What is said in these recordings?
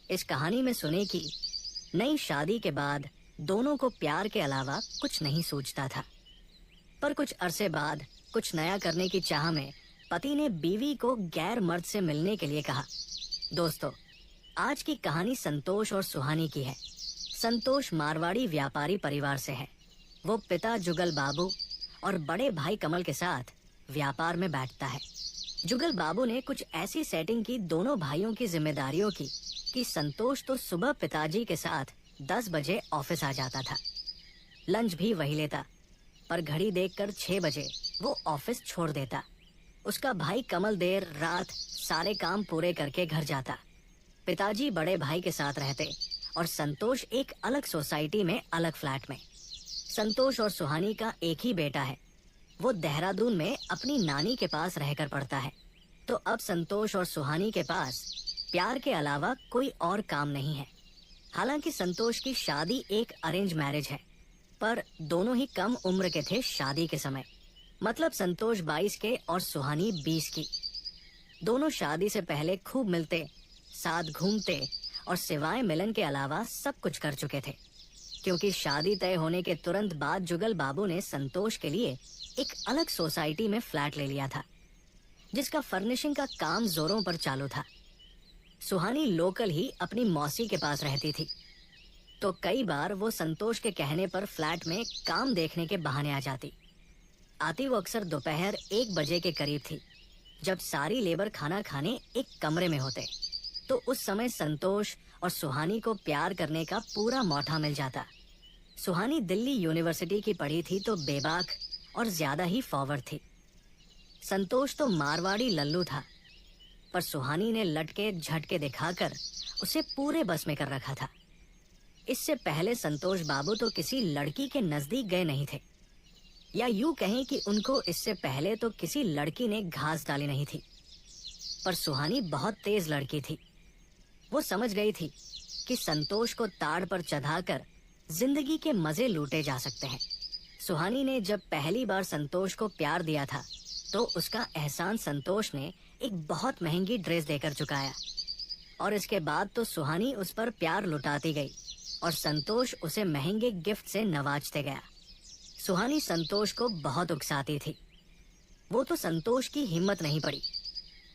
इस कहानी में सुने कि नई शादी के बाद दोनों को प्यार के अलावा कुछ नहीं सूझता था। पर कुछ अरसे बाद कुछ नया करने की चाह में पति ने बीवी को गैर मर्द से मिलने के लिए कहा। दोस्तों, आज की कहानी संतोष और सुहानी की है। संतोष मारवाड़ी व्यापारी परिवार से है। वो पिता जुगल बाबू और बड़े भाई कमल के साथ व्यापार में बैठता है। जुगल बाबू ने कुछ ऐसी सेटिंग की दोनों भाइयों की जिम्मेदारियों की कि संतोष तो सुबह पिताजी के साथ 10 बजे ऑफिस आ जाता था। लंच भी वही लेता, पर घड़ी देखकर 6 बजे वो ऑफिस छोड़ देता। उसका भाई कमल देर रात सारे काम पूरे करके घर जाता। पिताजी बड़े भाई के साथ रहते और संतोष एक अलग सोसाइटी में अलग फ्लैट में। संतोष और सुहानी का एक ही बेटा है। वो देहरादून में अपनी नानी के पास रहकर पढ़ता है। तो अब संतोष और सुहानी के पास प्यार के अलावा कोई और काम नहीं है। हालांकि संतोष की शादी एक अरेंज मैरिज है, पर दोनों ही कम उम्र के थे शादी के समय। मतलब संतोष 22 के और सुहानी 20 की। दोनों शादी से पहले खूब मिलते, साथ घूमते और सिवाय मिलन के अलावा सब कुछ कर चुके थे। क्योंकि शादी तय होने के तुरंत बाद जुगल बाबू ने संतोष के लिए एक अलग सोसाइटी में फ्लैट ले लिया था, जिसका फर्निशिंग का काम जोरों पर चालू था। सुहानी लोकल ही अपनी मौसी के पास रहती थी, तो कई बार वो संतोष के कहने पर फ्लैट में काम देखने के बहाने आ जाती। आती वो अक्सर दोपहर 1 बजे के करीब थी, जब सारी लेबर खाना खाने एक कमरे में होते। तो उस समय संतोष और सुहानी को प्यार करने का पूरा मौका मिल जाता। सुहानी दिल्ली यूनिवर्सिटी की पढ़ी थी, तो बेबाक और ज्यादा ही फॉरवर्ड थी। संतोष तो मारवाड़ी लल्लू था, पर सुहानी ने लटके झटके दिखाकर उसे पूरे बस में कर रखा था। इससे पहले संतोष बाबू तो किसी लड़की के नजदीक गए नहीं थे, या यूं कहें कि उनको इससे पहले तो किसी लड़की ने घास डाली नहीं थी। पर सुहानी बहुत तेज लड़की थी। वो समझ गई थी कि संतोष को ताड़ पर चढ़ाकर जिंदगी के मजे लूटे जा सकते हैं। सुहानी ने जब पहली बार संतोष को प्यार दिया था, तो उसका एहसान संतोष ने एक बहुत महंगी ड्रेस देकर चुकाया। और इसके बाद तो सुहानी उस पर प्यार लुटाती गई और संतोष उसे महंगे गिफ्ट से नवाजते गया। सुहानी संतोष को बहुत उकसाती थी। वो तो संतोष की हिम्मत नहीं पड़ी।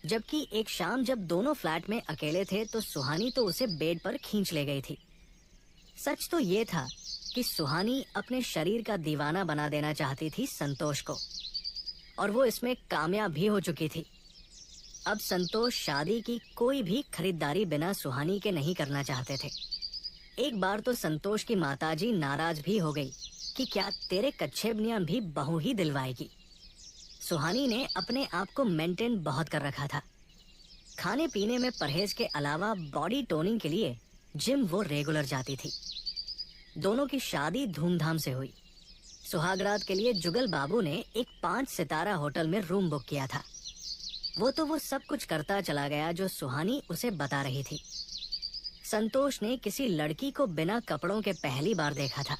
जबकि एक शाम जब दोनों फ्लैट में अकेले थे, तो सुहानी तो उसे बेड पर खींच ले गई थी। सच तो ये था कि सुहानी अपने शरीर का दीवाना बना देना चाहती थी संतोष को, और वो इसमें कामयाब भी हो चुकी थी। अब संतोष शादी की कोई भी खरीदारी बिना सुहानी के नहीं करना चाहते थे। एक बार तो संतोष की माताजी नाराज भी हो गई कि क्या तेरे कच्छेबनियां भी बहू ही दिलवाएगी। सुहानी ने अपने आप को मेंटेन बहुत कर रखा था। खाने पीने में परहेज के अलावा बॉडी टोनिंग के लिए जिम वो रेगुलर जाती थी। दोनों की शादी धूमधाम से हुई। सुहागरात के लिए जुगल बाबू ने एक 5 सितारा होटल में रूम बुक किया था। वो सब कुछ करता चला गया जो सुहानी उसे बता रही थी। संतोष ने किसी लड़की को बिना कपड़ों के पहली बार देखा था।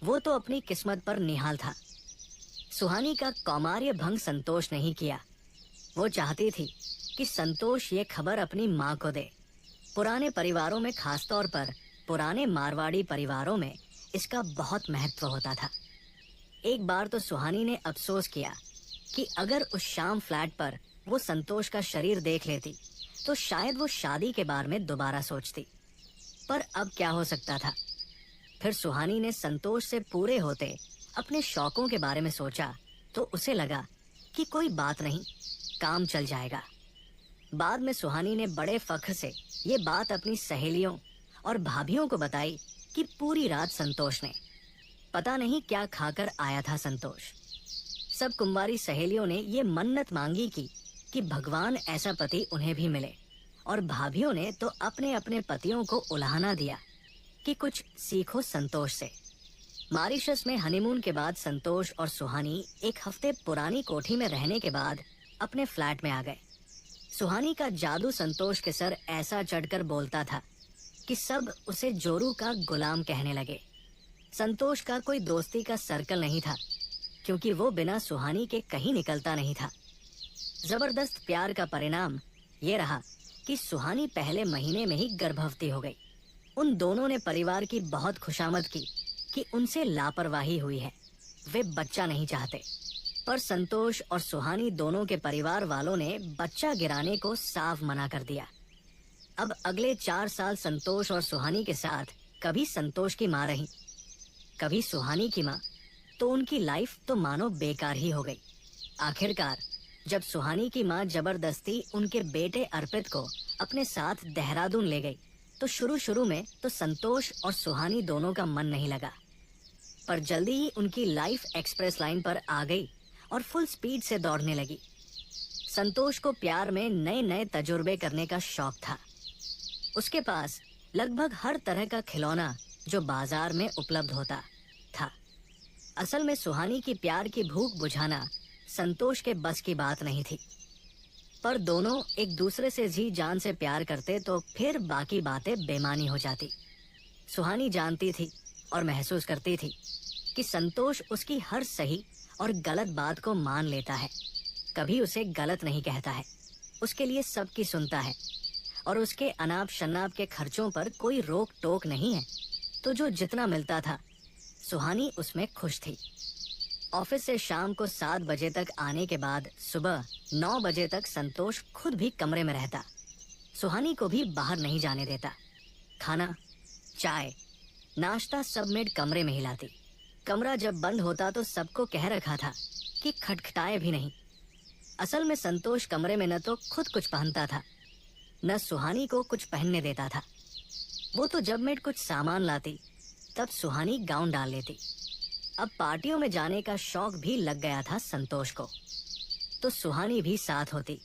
वो तो अपनी किस्मत पर निहाल था। सुहानी का कौमार्य भंग संतोष नहीं किया। वो चाहती थी कि संतोष ये खबर अपनी माँ को दे। पुराने परिवारों में, खासतौर पर पुराने मारवाड़ी परिवारों में इसका बहुत महत्व होता था। एक बार तो सुहानी ने अफसोस किया कि अगर उस शाम फ्लैट पर वो संतोष का शरीर देख लेती, तो शायद वो शादी के बारे में दोबारा सोचती। पर अब क्या हो सकता था। फिर सुहानी ने संतोष से पूरे होते अपने शौकों के बारे में सोचा, तो उसे लगा कि कोई बात नहीं, काम चल जाएगा। बाद में सुहानी ने बड़े फख्र से ये बात अपनी सहेलियों और भाभियों को बताई कि पूरी रात संतोष ने पता नहीं क्या खाकर आया था। संतोष सब कुंवारी सहेलियों ने ये मन्नत मांगी कि भगवान ऐसा पति उन्हें भी मिले, और भाभियों ने तो अपने अपने पतियों को उलाहना दिया कि कुछ सीखो संतोष से। मॉरिशस में हनीमून के बाद संतोष और सुहानी 1 हफ्ते पुरानी कोठी में रहने के बाद अपने फ्लैट में आ गए। सुहानी का जादू संतोष के सर ऐसा चढ़कर बोलता था कि सब उसे जोरू का गुलाम कहने लगे। संतोष का कोई दोस्ती का सर्कल नहीं था, क्योंकि वो बिना सुहानी के कहीं निकलता नहीं था। जबरदस्त प्यार का परिणाम ये रहा कि सुहानी पहले महीने में ही गर्भवती हो गई। उन दोनों ने परिवार की बहुत खुशामद की कि उनसे लापरवाही हुई है, वे बच्चा नहीं चाहते। पर संतोष और सुहानी दोनों के परिवार वालों ने बच्चा गिराने को साफ मना कर दिया। अब अगले 4 साल संतोष और सुहानी के साथ कभी संतोष की माँ रही, कभी सुहानी की माँ, तो उनकी लाइफ तो मानो बेकार ही हो गई। आखिरकार जब सुहानी की माँ जबरदस्ती उनके बेटे अर्पित को अपने साथ देहरादून ले गई, तो शुरू में तो संतोष और सुहानी दोनों का मन नहीं लगा। पर जल्दी ही उनकी लाइफ एक्सप्रेस लाइन पर आ गई और फुल स्पीड से दौड़ने लगी। संतोष को प्यार में नए नए तजुर्बे करने का शौक था। उसके पास लगभग हर तरह का खिलौना जो बाजार में उपलब्ध होता था। असल में सुहानी की प्यार की भूख बुझाना संतोष के बस की बात नहीं थी। पर दोनों एक दूसरे से जी जान से प्यार करते तो फिर बाकी बातें बेमानी हो जाती। सुहानी जानती थी और महसूस करती थी कि संतोष उसकी हर सही और गलत बात को मान लेता है, कभी उसे गलत नहीं कहता है, उसके लिए सबकी सुनता है और उसके अनाप शनाप के खर्चों पर कोई रोक टोक नहीं है। तो जो जितना मिलता था सुहानी उसमें खुश थी। ऑफिस से शाम को 7 बजे तक आने के बाद सुबह 9 बजे तक संतोष खुद भी कमरे में रहता, सुहानी को भी बाहर नहीं जाने देता। खाना, चाय, नाश्ता सब मेड कमरे में ही लाती। कमरा जब बंद होता तो सबको कह रखा था कि खटखटाए भी नहीं। असल में संतोष कमरे में न तो खुद कुछ पहनता था, न सुहानी को कुछ पहनने देता था। वो तो जब मेड कुछ सामान लाती तब सुहानी गाउन डाल लेती। अब पार्टियों में जाने का शौक भी लग गया था संतोष को, तो सुहानी भी साथ होती।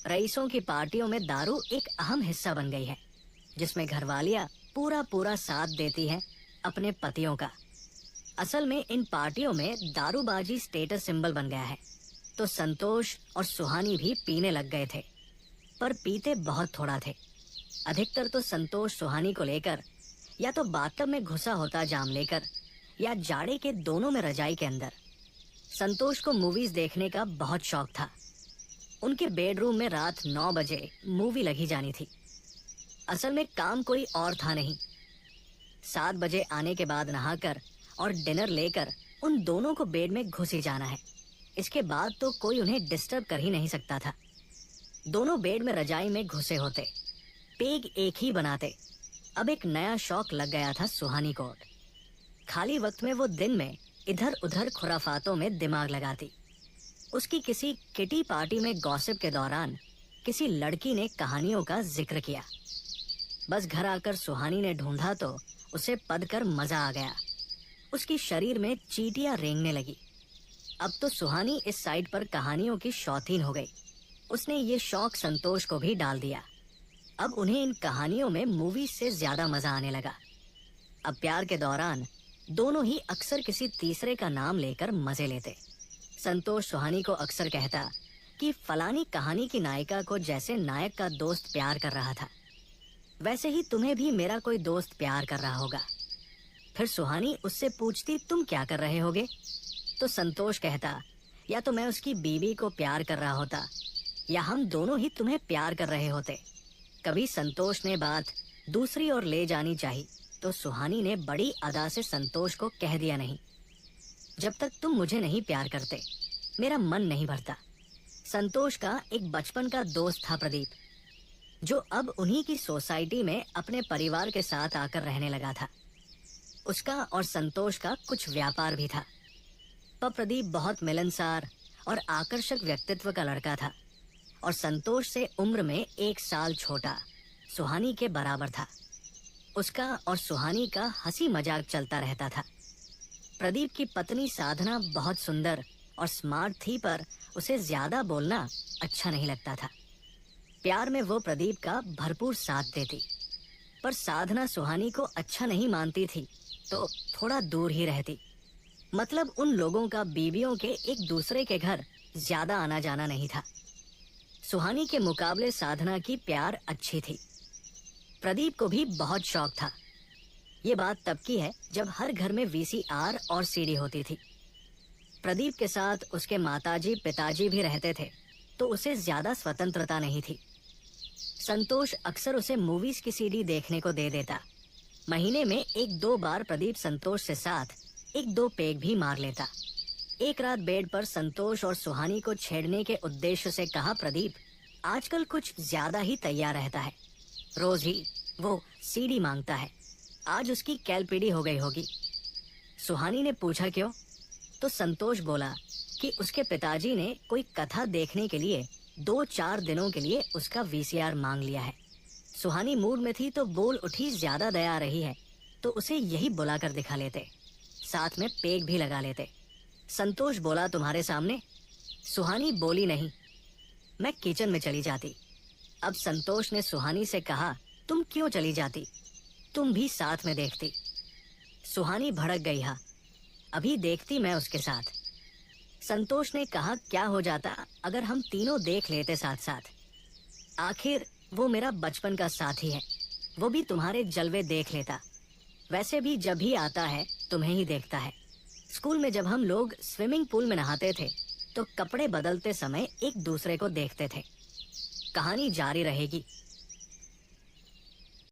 रईसों की पार्टियों में दारू एक अहम हिस्सा बन गई है, जिसमें घरवालियां पूरा साथ देती हैं अपने पतियों का। असल में इन पार्टियों में दारूबाजी स्टेटस सिंबल बन गया है, तो संतोष और सुहानी भी पीने लग गए थे, पर पीते बहुत थोड़ा थे। अधिकतर तो संतोष सुहानी को लेकर या तो बाथटब में घुसा होता जाम लेकर, या जाड़े के दोनों में रजाई के अंदर। संतोष को मूवीज देखने का बहुत शौक था। उनके बेडरूम में रात 9 बजे मूवी लगी जानी थी। असल में काम कोई और था नहीं। 7 बजे आने के बाद नहाकर और डिनर लेकर उन दोनों को बेड में घुस ही जाना है। इसके बाद तो कोई उन्हें डिस्टर्ब कर ही नहीं सकता था। दोनों बेड में रजाई में घुसे होते, पेग एक ही बनाते। अब एक नया शौक लग गया था सुहानी को। खाली वक्त में वो दिन में इधर उधर खुराफातों में दिमाग लगाती। उसकी किसी किटी पार्टी में गॉसिप के दौरान किसी लड़की ने कहानियों का जिक्र किया। बस घर आकर सुहानी ने ढूंढा तो उसे पद कर मजा आ गया। उसकी शरीर में चींटियां रेंगने लगी। अब तो सुहानी इस साइड पर कहानियों की शौकीन हो गई। उसने ये शौक संतोष को भी डाल दिया। अब उन्हें इन कहानियों में मूवीज से ज्यादा मजा आने लगा। अब प्यार के दौरान दोनों ही अक्सर किसी तीसरे का नाम लेकर मजे लेते। संतोष सुहानी को अक्सर कहता कि फलानी कहानी की नायिका को जैसे नायक का दोस्त प्यार कर रहा था, वैसे ही तुम्हें भी मेरा कोई दोस्त प्यार कर रहा होगा। फिर सुहानी उससे पूछती, तुम क्या कर रहे होगे? तो संतोष कहता, या तो मैं उसकी बीवी को प्यार कर रहा होता, या हम दोनों ही तुम्हें प्यार कर रहे होते। कभी संतोष ने बात दूसरी ओर ले जानी चाहिए तो सुहानी ने बड़ी अदा से संतोष को कह दिया, नहीं, जब तक तुम मुझे नहीं प्यार करते मेरा मन नहीं भरता। संतोष का एक बचपन का दोस्त था प्रदीप, जो अब उन्हीं की सोसाइटी में अपने परिवार के साथ आकर रहने लगा था। उसका और संतोष का कुछ व्यापार भी था। पर प्रदीप बहुत मिलनसार और आकर्षक व्यक्तित्व का लड़का था और संतोष से उम्र में 1 साल छोटा, सुहानी के बराबर था। उसका और सुहानी का हंसी मजाक चलता रहता था। प्रदीप की पत्नी साधना बहुत सुंदर और स्मार्ट थी, पर उसे ज्यादा बोलना अच्छा नहीं लगता था। प्यार में वो प्रदीप का भरपूर साथ देती, पर साधना सुहानी को अच्छा नहीं मानती थी तो थोड़ा दूर ही रहती। मतलब उन लोगों का बीवियों के एक दूसरे के घर ज्यादा आना जाना नहीं था। सुहानी के मुकाबले साधना की प्यार अच्छी थी। प्रदीप को भी बहुत शौक था। ये बात तब की है जब हर घर में VCR और CD होती थी। प्रदीप के साथ उसके माताजी पिताजी भी रहते थे, तो उसे ज्यादा स्वतंत्रता नहीं थी। संतोष अक्सर उसे मूवीज की सीडी देखने को दे देता। महीने में 1-2 बार प्रदीप संतोष से साथ 1-2 पेग भी मार लेता। एक रात बेड पर संतोष और सुहानी को छेड़ने के उद्देश्य से कहा, प्रदीप आजकल कुछ ज्यादा ही तैयार रहता है, रोज ही वो सीडी मांगता है, आज उसकी कैलपीडी हो गई होगी। सुहानी ने पूछा क्यों? तो संतोष बोला कि उसके पिताजी ने कोई कथा देखने के लिए 2-4 दिनों के लिए उसका वीसीआर मांग लिया है। सुहानी मूड में थी तो बोल उठी, ज्यादा दया आ रही है तो उसे यही बुलाकर दिखा लेते, साथ में पेग भी लगा लेते। संतोष बोला, तुम्हारे सामने? सुहानी बोली नहीं, मैं किचन में चली जाती। अब संतोष ने सुहानी से कहा, तुम क्यों चली जाती, तुम भी साथ में देखती। सुहानी भड़क गई, हाँ अभी देखती मैं उसके साथ। संतोष ने कहा, क्या हो जाता अगर हम तीनों देख लेते साथ साथ, आखिर वो मेरा बचपन का साथी है, वो भी तुम्हारे जलवे देख लेता। वैसे भी जब भी आता है तुम्हें ही देखता है। स्कूल में जब हम लोग स्विमिंग पूल में नहाते थे तो कपड़े बदलते समय एक दूसरे को देखते थे। कहानी जारी रहेगी।